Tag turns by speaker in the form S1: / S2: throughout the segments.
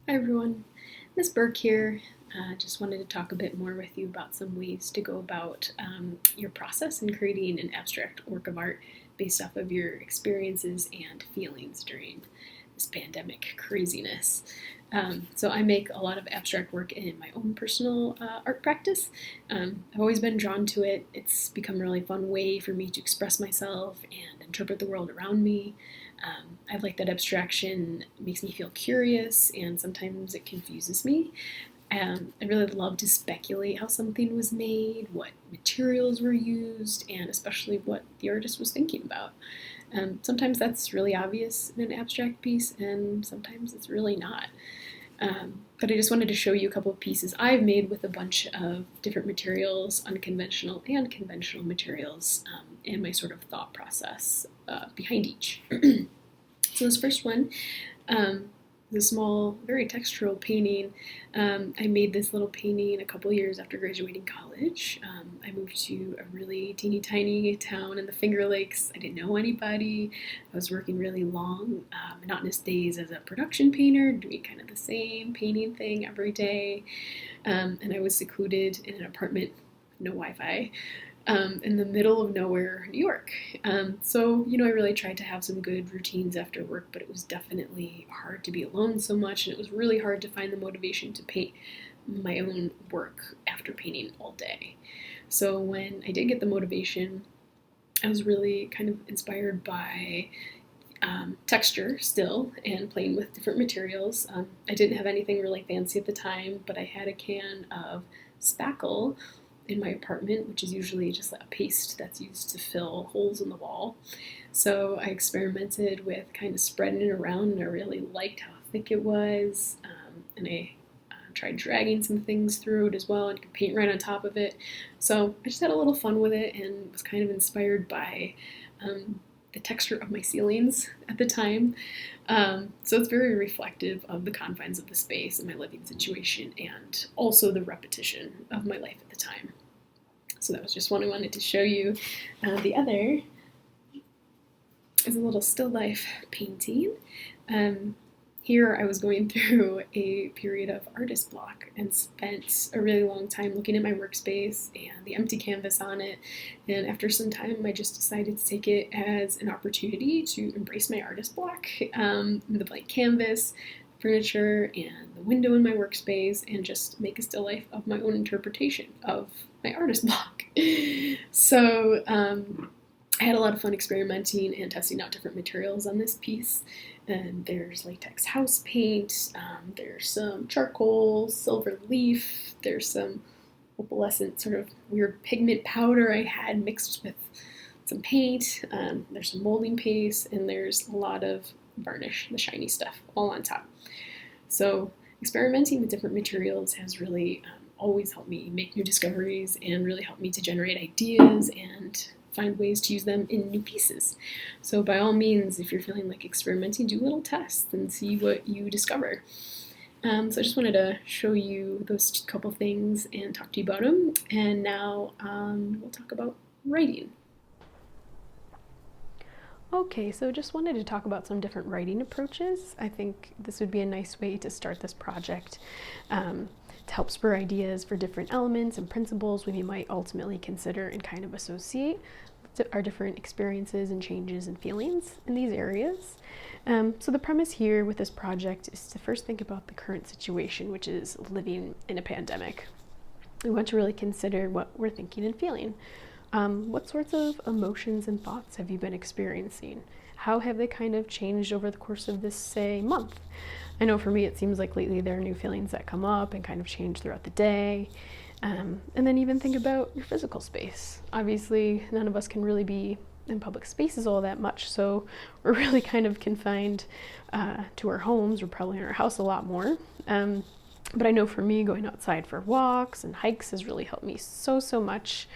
S1: Hi everyone, Miss Burke here. Just wanted to talk a bit more with you about some ways to go about your process in creating an abstract work of art based off of your experiences and feelings during this pandemic craziness. So I make a lot of abstract work in my own personal art practice. I've always been drawn to it. It's become a really fun way for me to express myself and interpret the world around me. I like that abstraction makes me feel curious and sometimes it confuses me. I really love to speculate how something was made, what materials were used, and especially what the artist was thinking about. Sometimes that's really obvious in an abstract piece, and sometimes it's really not. But I just wanted to show you a couple of pieces I've made with a bunch of different materials, unconventional and conventional materials, and my sort of thought process behind each. So this first one is a small, very textural painting. I made this little painting a couple years after graduating college. I moved to a really teeny tiny town in the Finger Lakes. I didn't know anybody. I was working really long, monotonous days as a production painter, doing kind of the same painting thing every day. And I was secluded in an apartment, no Wi-Fi, in the middle of nowhere, New York. I really tried to have some good routines after work, but it was definitely hard to be alone so much, and it was really hard to find the motivation to paint my own work after painting all day. So when I did get the motivation, I was really kind of inspired by texture still and playing with different materials. I didn't have anything really fancy at the time, but I had a can of spackle in my apartment, which is usually just a paste that's used to fill holes in the wall. So I experimented with kind of spreading it around, and I really liked how thick it was. And I tried dragging some things through it as well and could paint right on top of it. So I just had a little fun with it and was kind of inspired by the texture of my ceilings at the time. So it's very reflective of the confines of the space and my living situation, and also the repetition of my life at the time. So that was just one I wanted to show you. The other is a little still life painting. Here I was going through a period of artist block and spent a really long time looking at my workspace and the empty canvas on it. And after some time, I just decided to take it as an opportunity to embrace my artist block, the blank canvas, furniture, and the window in my workspace, and just make a still life of my own interpretation of my artist block. So I had a lot of fun experimenting and testing out different materials on this piece. And there's latex house paint, there's some charcoal, silver leaf, there's some opalescent sort of weird pigment powder I had mixed with some paint, there's some molding paste, and there's a lot of varnish, the shiny stuff, all on top. So experimenting with different materials has really always helped me make new discoveries and really helped me to generate ideas and find ways to use them in new pieces. So by all means, if you're feeling like experimenting, do little tests and see what you discover. So I just wanted to show you those couple things and talk to you about them. And now we'll talk about writing.
S2: Okay, so just wanted to talk about some different writing approaches. I think this would be a nice way to start this project to help spur ideas for different elements and principles we might ultimately consider and kind of associate our different experiences and changes and feelings in these areas. So the premise here with this project is to first think about the current situation, which is living in a pandemic. We want to really consider what we're thinking and feeling. What sorts of emotions and thoughts have you been experiencing? How have they kind of changed over the course of this, say, month? I know for me it seems like lately there are new feelings that come up and kind of change throughout the day. And then even think about your physical space. Obviously, none of us can really be in public spaces all that much, so we're really kind of confined to our homes. We're probably in our house a lot more. But I know for me, going outside for walks and hikes has really helped me so much.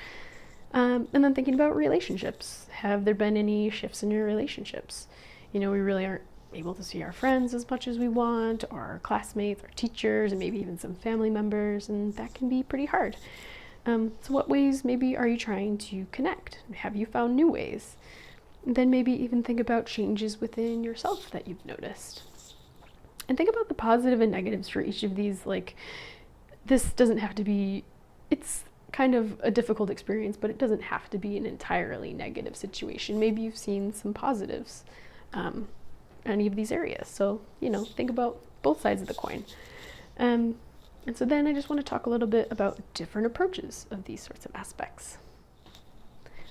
S2: And then thinking about relationships. Have there been any shifts in your relationships? We really aren't able to see our friends as much as we want, or our classmates, our teachers, and maybe even some family members, and that can be pretty hard. So what ways maybe are you trying to connect? Have you found new ways? Then maybe even think about changes within yourself that you've noticed. And think about the positive and negatives for each of these. Like, this doesn't have to be, it's kind of a difficult experience, but it doesn't have to be an entirely negative situation. Maybe you've seen some positives in any of these areas. So, think about both sides of the coin. And so then I just want to talk a little bit about different approaches of these sorts of aspects.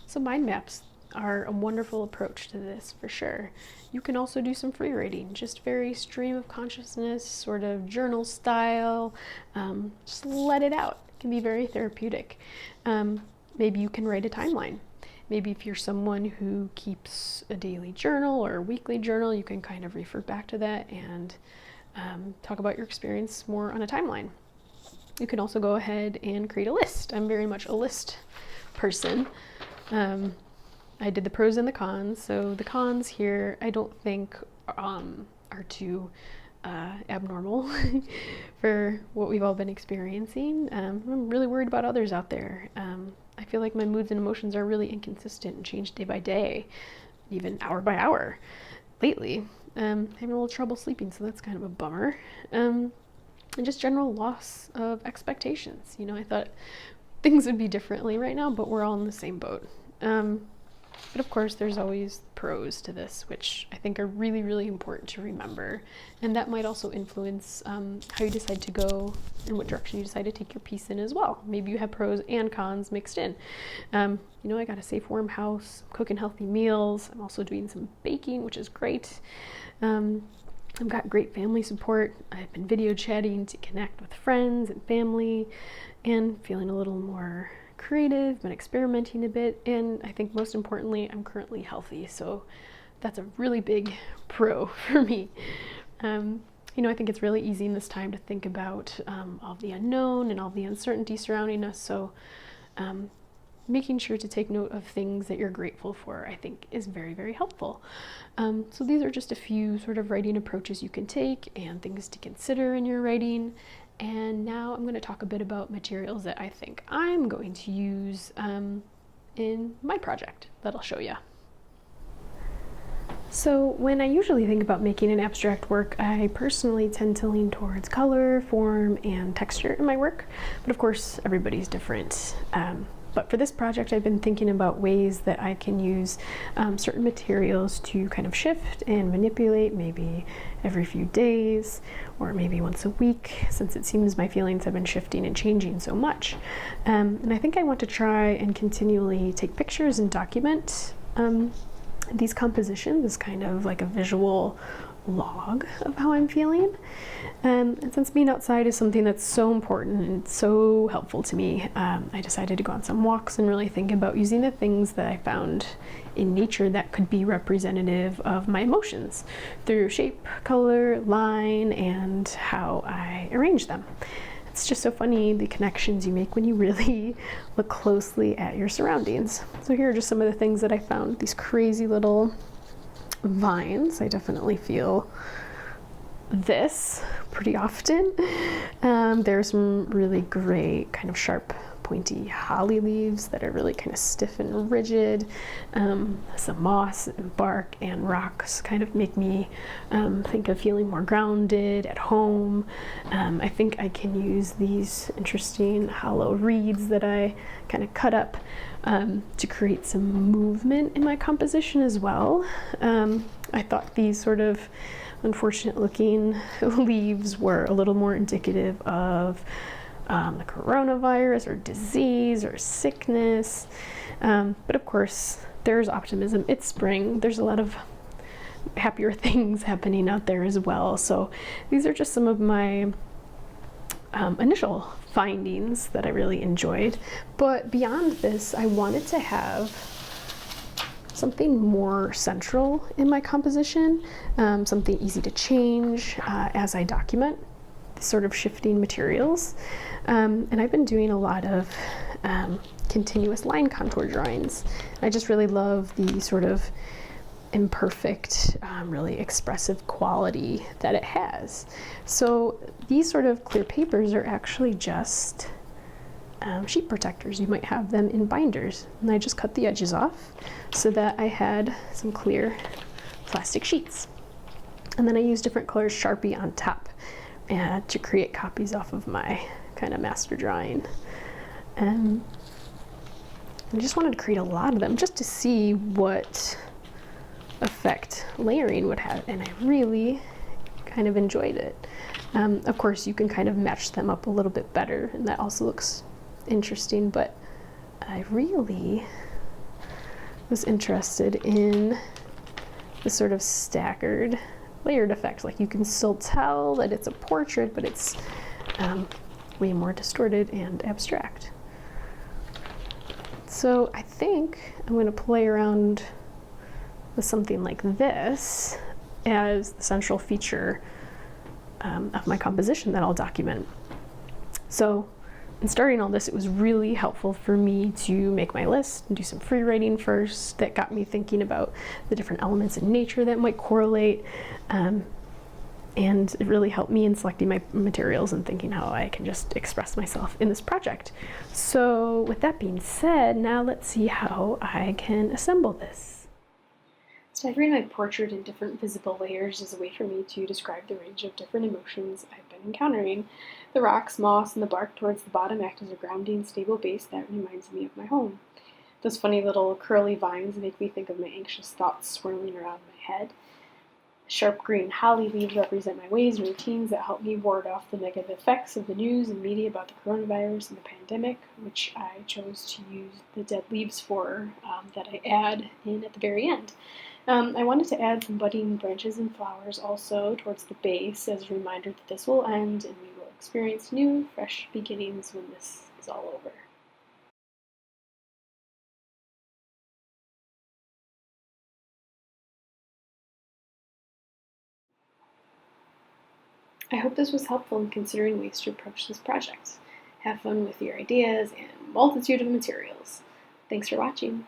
S2: So mind maps are a wonderful approach to this for sure. You can also do some free writing, just very stream of consciousness, sort of journal style. Just let it out. It can be very therapeutic. Maybe you can write a timeline. Maybe if you're someone who keeps a daily journal or a weekly journal, you can kind of refer back to that and talk about your experience more on a timeline. You can also go ahead and create a list. I'm very much a list person. I did the pros and the cons. So the cons here, I don't think are too abnormal for what we've all been experiencing. I'm really worried about others out there. I feel like my moods and emotions are really inconsistent and change day by day, even hour by hour lately. Having a little trouble sleeping, so that's kind of a bummer. And just general loss of expectations. I thought things would be differently right now, but we're all in the same boat. But of course, there's always pros to this, which I think are really, really important to remember. And that might also influence how you decide to go and what direction you decide to take your piece in as well. Maybe you have pros and cons mixed in. I got a safe, warm house, cooking healthy meals. I'm also doing some baking, which is great. I've got great family support. I've been video chatting to connect with friends and family and feeling a little more creative, been experimenting a bit, and I think most importantly, I'm currently healthy, so that's a really big pro for me. I think it's really easy in this time to think about all the unknown and all the uncertainty surrounding us, so making sure to take note of things that you're grateful for, I think, is very, very helpful. So these are just a few sort of writing approaches you can take and things to consider in your writing. And now I'm going to talk a bit about materials that I think I'm going to use in my project that I'll show you. So when I usually think about making an abstract work, I personally tend to lean towards color, form, and texture in my work. But of course, everybody's different. But for this project, I've been thinking about ways that I can use certain materials to kind of shift and manipulate, maybe every few days or maybe once a week, since it seems my feelings have been shifting and changing so much. And I think I want to try and continually take pictures and document these compositions as kind of like a visual log of how I'm feeling. And since being outside is something that's so important and so helpful to me, I decided to go on some walks and really think about using the things that I found in nature that could be representative of my emotions through shape, color, line, and how I arrange them. It's just so funny the connections you make when you really look closely at your surroundings. So here are just some of the things that I found. These crazy little vines. I definitely feel this pretty often. There's some really great kind of sharp pointy holly leaves that are really kind of stiff and rigid. Some moss and bark and rocks kind of make me think of feeling more grounded at home. I think I can use these interesting hollow reeds that I kind of cut up to create some movement in my composition as well. I thought these sort of unfortunate looking leaves were a little more indicative of the coronavirus or disease or sickness. But of course, there's optimism. It's spring. There's a lot of happier things happening out there as well. So these are just some of my initial findings that I really enjoyed. But beyond this, I wanted to have something more central in my composition, something easy to change as I document sort of shifting materials. And I've been doing a lot of continuous line contour drawings. I just really love the sort of imperfect, really expressive quality that it has. So these sort of clear papers are actually just sheet protectors. You might have them in binders. And I just cut the edges off so that I had some clear plastic sheets. And then I use different colors Sharpie on top to create copies off of my kind of master drawing. And I just wanted to create a lot of them just to see what effect layering would have, and I really kind of enjoyed it. Of course, you can kind of match them up a little bit better, and that also looks interesting, but I really was interested in the sort of staggered layered effect. Like, you can still tell that it's a portrait, but it's way more distorted and abstract. So I think I'm going to play around with something like this as the central feature of my composition that I'll document. So in starting all this, it was really helpful for me to make my list and do some free writing first. That got me thinking about the different elements in nature that might correlate. And it really helped me in selecting my materials and thinking how I can just express myself in this project. So with that being said, now let's see how I can assemble this. Staggering my portrait in different visible layers is a way for me to describe the range of different emotions I've been encountering. The rocks, moss, and the bark towards the bottom act as a grounding, stable base that reminds me of my home. Those funny little curly vines make me think of my anxious thoughts swirling around my head. Sharp green holly leaves represent my ways and routines that help me ward off the negative effects of the news and media about the coronavirus and the pandemic, which I chose to use the dead leaves for, that I add in at the very end. I wanted to add some budding branches and flowers also towards the base as a reminder that this will end and we will experience new, fresh beginnings when this is all over. I hope this was helpful in considering ways to approach this project. Have fun with your ideas and multitude of materials. Thanks for watching.